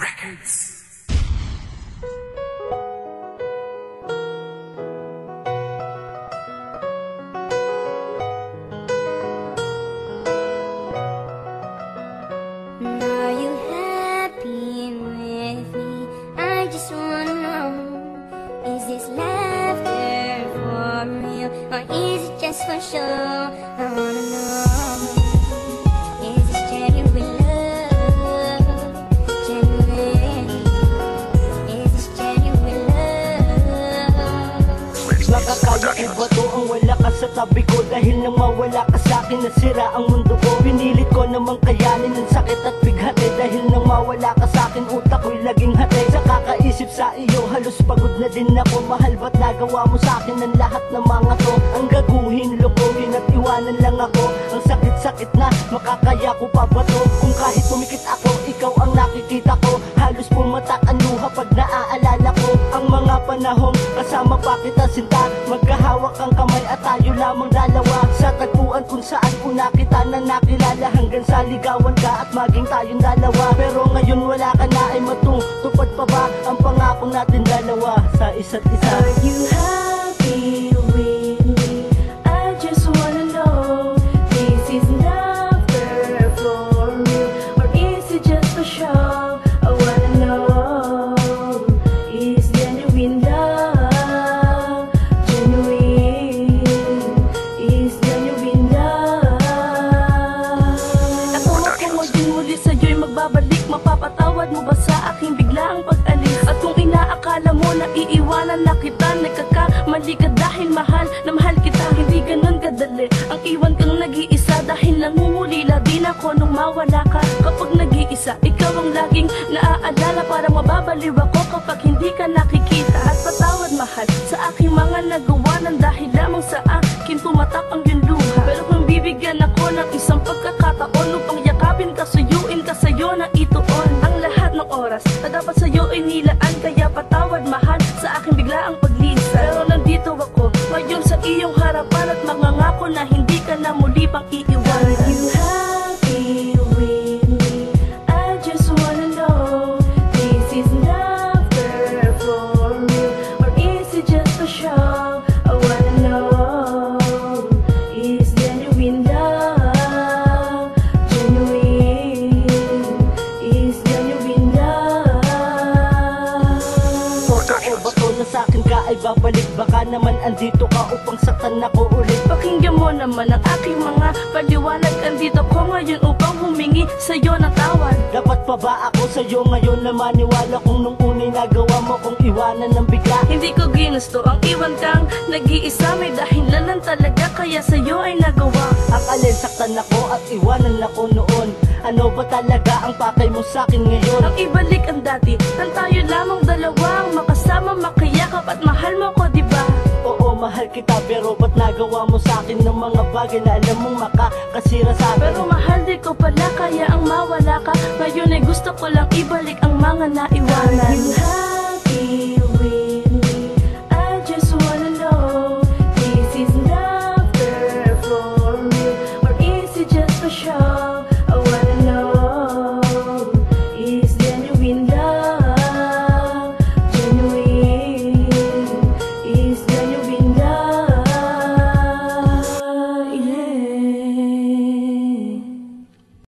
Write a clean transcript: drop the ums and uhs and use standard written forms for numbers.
Records. Are you happy with me? I just wanna know, is this laughter for real, or is it just for show? I wanna know, is this genuine love? Genuine? Is this genuine love? Nakakaya ko ba to ang wala ka sa tabi ko? Dahil nang mawala ka sa'kin, nasira ang mundo ko. Pinilit ko namang kayanin ang sakit at bighati. Dahil nang mawala ka sa'kin, utak ko'y laging hati. Sa kakaisip sa iyo, halos pagod na din ako. Mahal ba't nagawa mo sa'kin ang lahat ng mga to? Ang gaguhin, lokohin at iwanan lang ako. Ang sakit-sakit na, makakaya ko pa ba to? Kung kahit pumikit ako, ikaw ang nakikita ko. Halos pumatak ang luha pag naaalala ko ang mga panahong kasama pa kita sinta. Magkahawak ang kamay at tayo lamang dalawa sa tagpuan kung saan una kita na nakilala. Hanggang sa ligawan ka at maging tayong dalawa. Pero ngayon wala ka na, ay matutupad pa ba ang pangako natin dalawa sa isa't isa? Are you happy with me? I just wanna know, this is laughter for real, or is it just for show? I wanna know, is genuine love? Genuine, is genuine love? Natawa ko ngayon muli sa'yo'y magbabalik. Mapapatawad mo ba sa aking biglaang pag-alis? At kung inaakala mo na iiwanan na kita, nagkakamali ka dahil mahal na mahal kita. Hindi ganun kadali ang iwan kang nag-iisa, dahil nangungulila din ako nung mawala ka. Kapag nag-iisa, ikaw ang laging naaalala. Parang mababaliw ako kapag hindi ka nakikita. At patawad mahal sa aking mga nagawa ng dahil lamang sa akin pumatak ang iyong luha. Pero kung bibigyan ako ng isang pagkakataon upang yakapin ka, suyuin ka sa'yo na ituon ang lahat ng oras na dapat sa'yo ay nilaan. Kaya patawad mahal sa aking biglaang paglisan. Pero nandito ako ngayon sa iyong harapan at mangangako na hindi ka na muli pang iiwanan. Are you happy with me? I just wanna know, this is laughter for real, or is it just for show? I wanna know, is genuine love? Genuine, is genuine love? Totoo ba to na sa'kin ka ay babalik? Baka naman andito ka upang saktan ako ulit. Pakinggan mo naman ang aking mga paliwanag. Andito ko ngayon upang humingi sa'yo ng tawad. Dapat pa ba ako sa'yo ngayon na maniwala kung nung unay nagawa mo kong iwanan ng bigla? Hindi ko ginusto ang iwan kang nag-iisa. May dahilan talaga kaya sa'yo ay nagawa. Ang alin saktan ako at iwanan ako noon. Ano ba talaga ang pakay mo sa'kin ngayon? Ang ibalik ang dati nang tayo lamang dalawang makasama, makayakap at mahal mo ko, diba? Oo, mahal kita, pero ba't nagawa mo sa'kin ng mga bagay na alam mong makakasira sa'kin? Pero mahal di ko pala kaya ang mawala ka. Ngayon ay gusto ko lang ibalik ang mga naiwanan.